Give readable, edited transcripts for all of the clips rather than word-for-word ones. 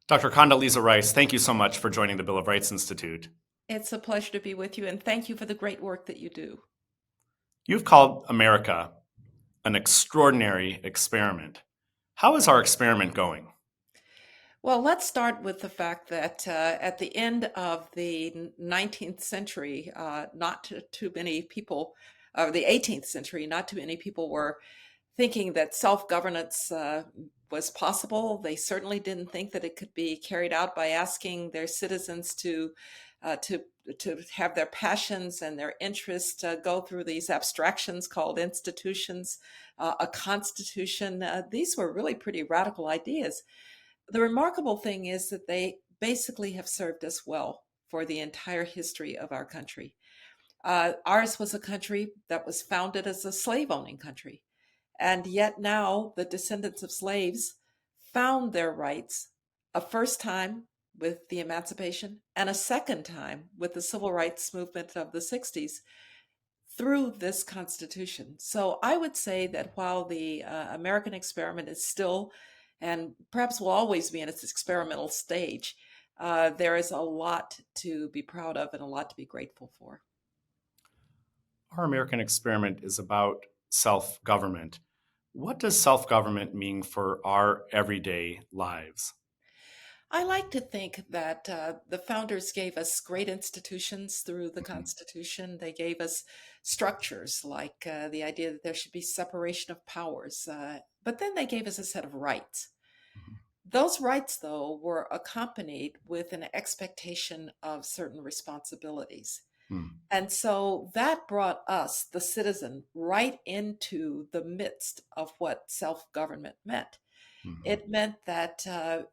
Dr. Condoleezza Rice, thank you so much for joining the Bill of Rights Institute. It's a pleasure to be with you, and thank you for the great work that you do. You've called America an extraordinary experiment. How is our experiment going? Well, let's start with the fact that at the end of the 19th century, not too many people, or the 18th century, not too many people were thinking that self-governance was possible. They certainly didn't think that it could be carried out by asking their citizens uh, to to have their passions and their interests go through these abstractions called institutions, a constitution. These were really pretty radical ideas. The remarkable thing is that they basically have served us well for the entire history of our country. Ours was a country that was founded as a slave owning country. And yet now the descendants of slaves found their rights a first time with the emancipation and a second time with the civil rights movement of the 60s through this Constitution. So I would say that while the American experiment is still, and perhaps will always be in its experimental stage, there is a lot to be proud of and a lot to be grateful for. Our American experiment is about self government. What does self government mean for our everyday lives? I like to think that the founders gave us great institutions through the Mhm, Constitution. They gave us structures like the idea that there should be separation of powers. But then they gave us a set of rights. mhm, Those rights, though, were accompanied with an expectation of certain responsibilities. mhm, And so that brought us, the citizen, right into the midst of what self government meant. mhm, It meant that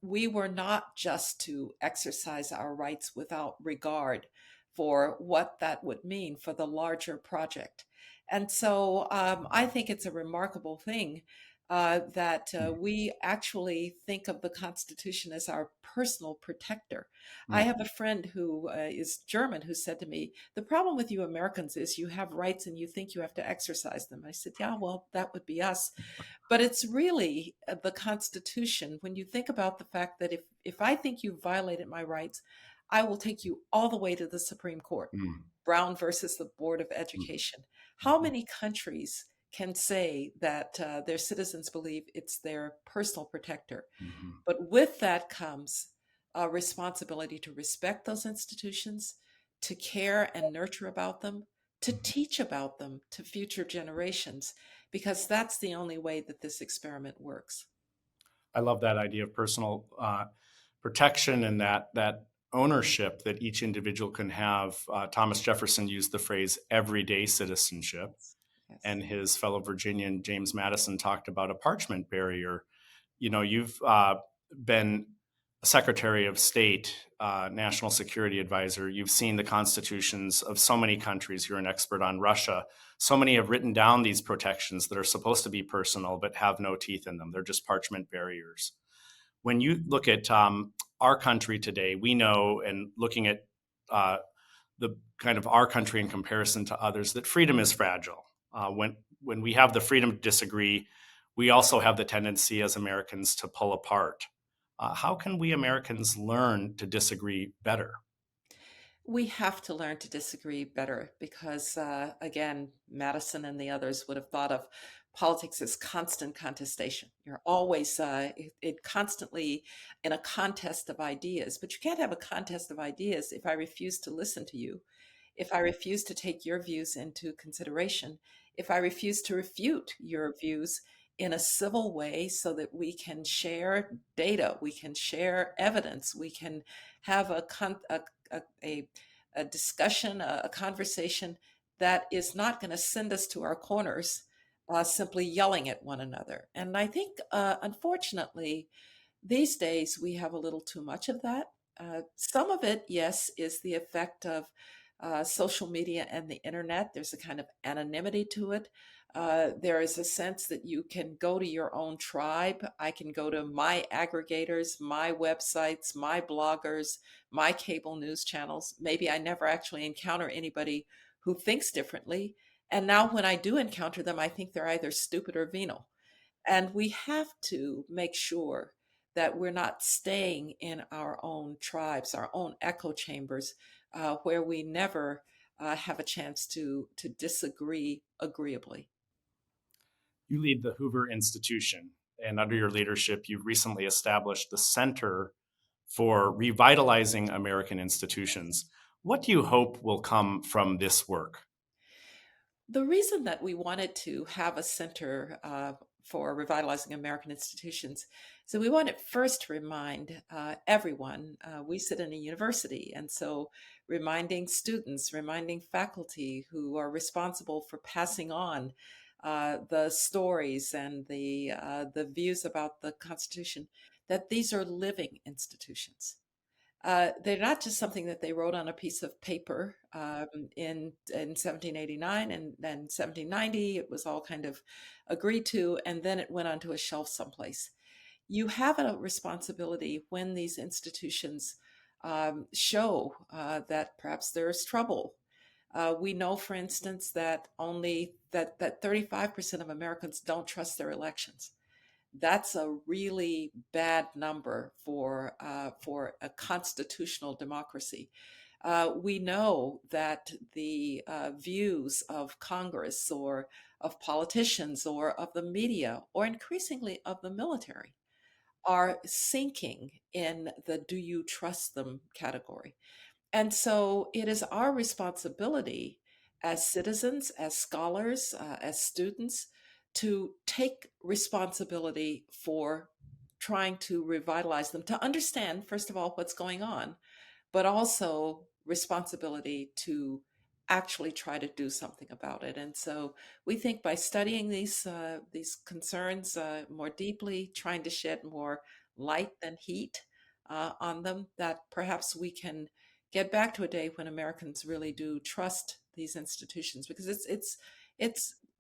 we were not just to exercise our rights without regard for what that would mean for the larger project. And so I think it's a remarkable thing that mhm, we actually think of the Constitution as our personal protector. I mhm. have a friend who is German who said to me, "The problem with you Americans is you have rights and you think you have to exercise them." I said, "Yeah, well, that would be us." But it's really the Constitution. When you think about the fact that if I think you violated my rights, I will take you all the way to the Supreme Court. Mhm, Brown versus the Board of mhm, Education. How mhm, many countries can say that their citizens believe it's their personal protector? mhm, But with that comes a responsibility to respect those institutions, to care and nurture about them, to mhm. teach about them to future generations, because that's the only way that this experiment works. I love that idea of personal protection and that ownership that each individual can have. Thomas Jefferson used the phrase everyday citizenship, Yes. Yes. and his fellow Virginian James Madison talked about a parchment barrier. You've been a Secretary of State, National Security Advisor. You've seen the constitutions of so many countries. You're an expert on Russia. So many have written down these protections that are supposed to be personal but have no teeth in them. They're just parchment barriers. When you look at our country today, we know, and looking at uh, the kind of our country in comparison to others, that freedom is fragile. When we have the freedom to disagree, we also have the tendency as Americans to pull apart. How can we Americans learn to disagree better? We have to learn to disagree better because, again, Madison and the others would have thought of politics as constant contestation. You're always it constantly in a contest of ideas, but you can't have a contest of ideas if I refuse to listen to you, if I refuse to take your views into consideration, if I refuse to refute your views in a civil way so that we can share data, we can share evidence, we can have a, a discussion, a conversation that is not going to send us to our corners simply yelling at one another. And I think, unfortunately, these days we have a little too much of that. Some of it, yes, is the effect of social media and the internet. There's a kind of anonymity to it. There is a sense that you can go to your own tribe. I can go to my aggregators, my websites, my bloggers, my cable news channels. Maybe I never actually encounter anybody who thinks differently. And now, when I do encounter them, I think they're either stupid or venal. And we have to make sure that we're not staying in our own tribes, our own echo chambers, where we never have a chance to disagree agreeably. You lead the Hoover Institution, and under your leadership, you've recently established the Center for Revitalizing American Institutions. What do you hope will come from this work? The reason that we wanted to have a center for revitalizing American institutions, so we wanted first to remind everyone. We sit in a university, and so reminding students, reminding faculty who are responsible for passing on the stories and the views about the Constitution, that these are living institutions. They're not just something that they wrote on a piece of paper in 1789 and then 1790. It was all kind of agreed to, and then it went onto a shelf someplace. You have a responsibility when these institutions show that perhaps there is trouble. We know, for instance, that only that 35% of Americans don't trust their elections. That's a really bad number for a constitutional democracy. We know that the views of Congress or of politicians or of the media or increasingly of the military are sinking in the "do you trust them" category. And so it is our responsibility as citizens, as scholars, as students, to take responsibility for trying to revitalize them, to understand, first of all, what's going on, but also responsibility to actually try to do something about it. And so we think by studying these concerns more deeply, trying to shed more light than heat on them, that perhaps we can get back to a day when Americans really do trust these institutions, because it's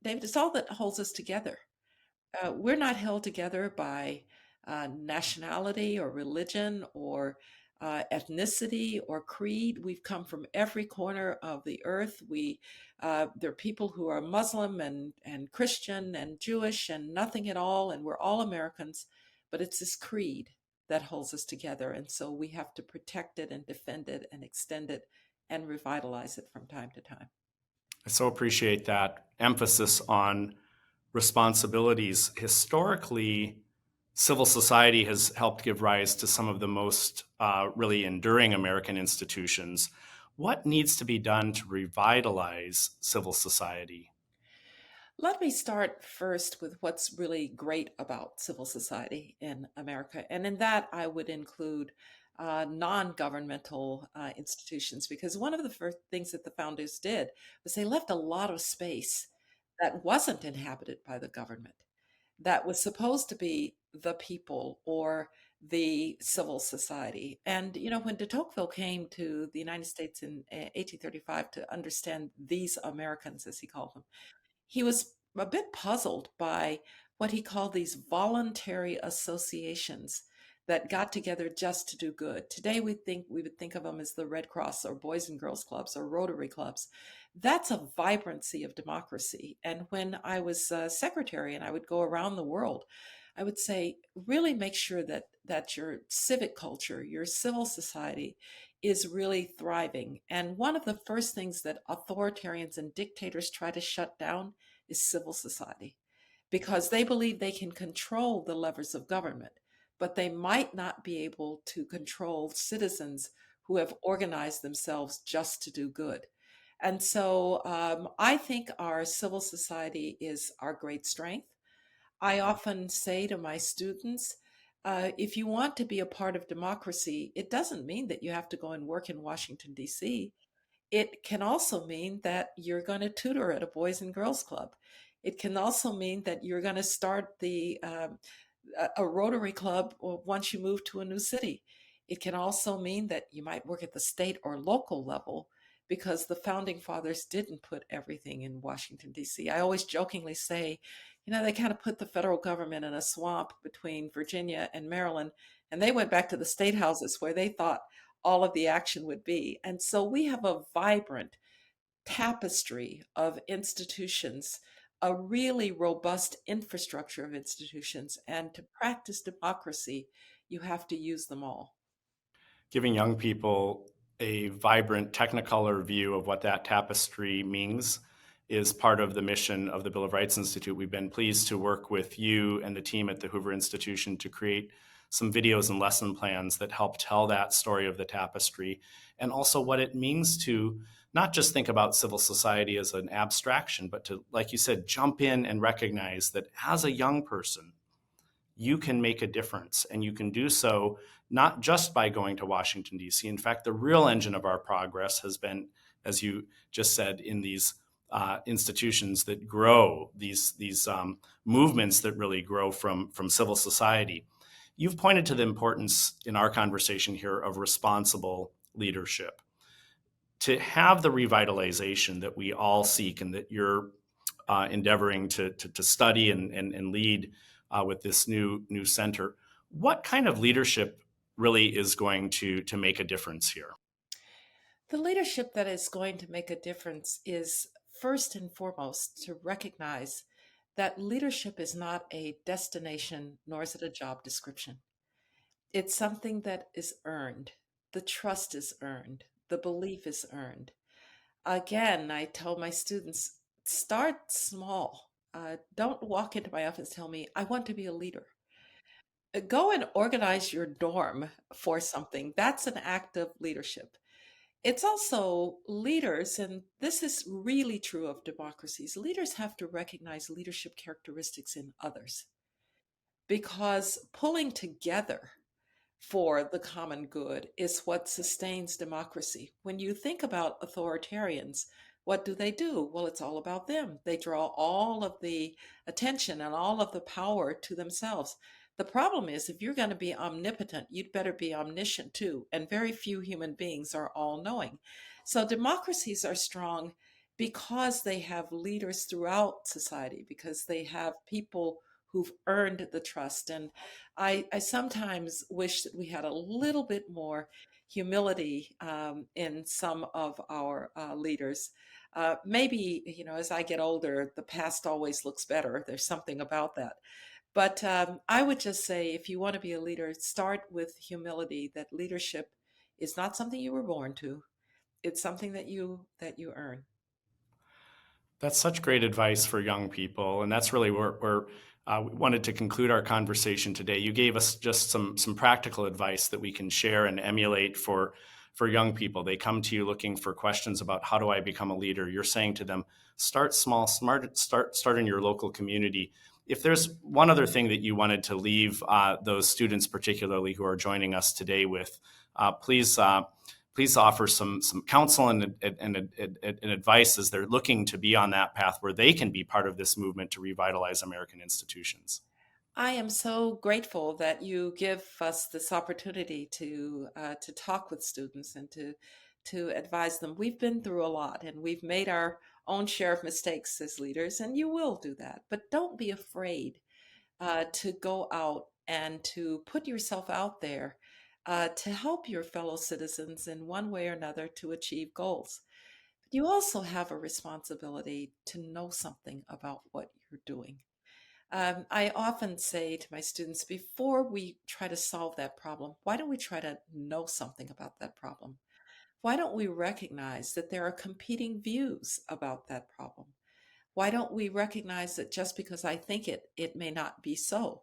David, it's all that holds us together. We're not held together by nationality or religion or ethnicity or creed. We've come from every corner of the earth. There are people who are Muslim and Christian and Jewish and nothing at all, and we're all Americans. But it's this creed that holds us together, and so we have to protect it and defend it and extend it and revitalize it from time to time. I so appreciate that emphasis on responsibilities. Historically, civil society has helped give rise to some of the most really enduring American institutions. What needs to be done to revitalize civil society? Let me start first with what's really great about civil society in America. And in that, I would include non governmental institutions, because one of the first things that the founders did was they left a lot of space that wasn't inhabited by the government, that was supposed to be the people or the civil society. And, when de Tocqueville came to the United States in 1835 to understand these Americans, as he called them, he was a bit puzzled by what he called these voluntary associations that got together just to do good. Today we would think of them as the Red Cross or Boys and Girls Clubs or Rotary Clubs. That's a vibrancy of democracy. And when I was secretary and I would go around the world, I would say, really make sure that your civic culture, your civil society is really thriving. And one of the first things that authoritarians and dictators try to shut down is civil society, because they believe they can control the levers of government, but they might not be able to control citizens who have organized themselves just to do good. And so I think our civil society is our great strength. I often say to my students, if you want to be a part of democracy, it doesn't mean that you have to go and work in Washington, D.C. It can also mean that you're going to tutor at a Boys and Girls Club. It can also mean that you're going to start a Rotary Club once you move to a new city. It can also mean that you might work at the state or local level, because the founding fathers didn't put everything in Washington, D.C. I always jokingly say, they kind of put the federal government in a swamp between Virginia and Maryland, and they went back to the state houses where they thought all of the action would be. And so we have a vibrant tapestry of institutions, a really robust infrastructure of institutions. And to practice democracy, you have to use them all. Giving young people a vibrant technicolor view of what that tapestry means is part of the mission of the Bill of Rights Institute. We've been pleased to work with you and the team at the Hoover Institution to create some videos and lesson plans that help tell that story of the tapestry, and also what it means to not just think about civil society as an abstraction, but to, like you said, jump in and recognize that as a young person, you can make a difference. And you can do so not just by going to Washington, D.C. In fact, the real engine of our progress has been, as you just said, in these institutions that grow, these movements that really grow from civil society. You've pointed to the importance in our conversation here of responsible leadership. To have the revitalization that we all seek and that you're endeavoring to study and lead with this new center. What kind of leadership really is going to make a difference here? The leadership that is going to make a difference is first and foremost to recognize that leadership is not a destination, nor is it a job description. It's something that is earned. The trust is earned. The belief is earned. Again, I tell my students, start small. Don't walk into my office and tell me, I want to be a leader. Go and organize your dorm for something. That's an act of leadership. It's also leaders, and this is really true of democracies. Leaders have to recognize leadership characteristics in others because pulling together for the common good is what sustains democracy. When you think about authoritarians, what do? Well, it's all about them. They draw all of the attention and all of the power to themselves. The problem is, if you're going to be omnipotent, you'd better be omniscient too. And very few human beings are all knowing. So democracies are strong because they have leaders throughout society, because they have people who've earned the trust. And I sometimes wish that we had a little bit more humility in some of our leaders. Maybe, as I get older, the past always looks better. There's something about that. But I would just say, if you want to be a leader, start with humility. That leadership is not something you were born to. It's something that you earn. That's such great advice for young people, and that's really where we wanted to conclude our conversation today. You gave us just some practical advice that we can share and emulate for young people. They come to you looking for questions about how do I become a leader. You're saying to them, start small, start in your local community. If there's one other thing that you wanted to leave those students, particularly who are joining us today, with, please offer some counsel and advice as they're looking to be on that path where they can be part of this movement to revitalize American institutions. I am so grateful that you give us this opportunity to talk with students and to advise them. We've been through a lot and we've made our own share of mistakes as leaders, and you will do that. But don't be afraid to go out and to put yourself out there to help your fellow citizens in one way or another to achieve goals. But you also have a responsibility to know something about what you're doing. I often say to my students, before we try to solve that problem, why don't we try to know something about that problem? Why don't we recognize that there are competing views about that problem? Why don't we recognize that just because I think it, it may not be so?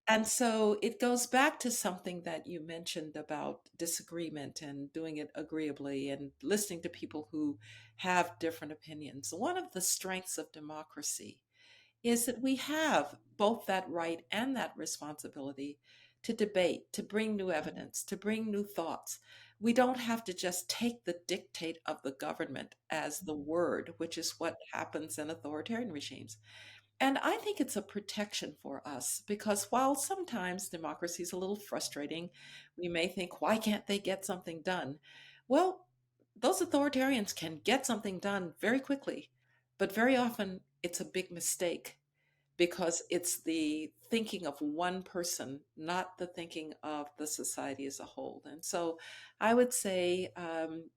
And so it goes back to something that you mentioned about disagreement and doing it agreeably and listening to people who have different opinions. One of the strengths of democracy is that we have both that right and that responsibility to debate, to bring new evidence, to bring new thoughts. We don't have to just take the dictate of the government as the word, which is what happens in authoritarian regimes. And I think it's a protection for us because while sometimes democracy is a little frustrating, we may think, why can't they get something done? Well, those authoritarians can get something done very quickly, but very often it's a big mistake because it's the thinking of one person, not the thinking of the society as a whole. And so I would say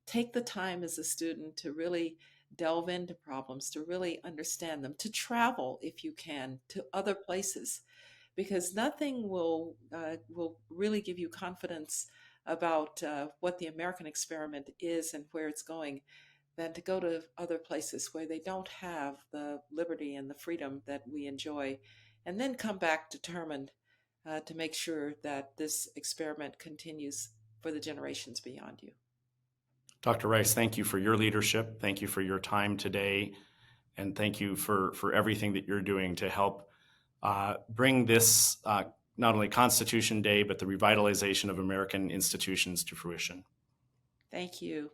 take the time as a student to really delve into problems, to really understand them, to travel if you can to other places, because nothing will really give you confidence about what the American experiment is and where it's going than to go to other places where they don't have the liberty and the freedom that we enjoy, and then come back determined to make sure that this experiment continues for the generations beyond you. Dr. Rice, thank you for your leadership. Thank you for your time today. And thank you for everything that you're doing to help bring this not only Constitution Day, but the revitalization of American institutions to fruition. Thank you.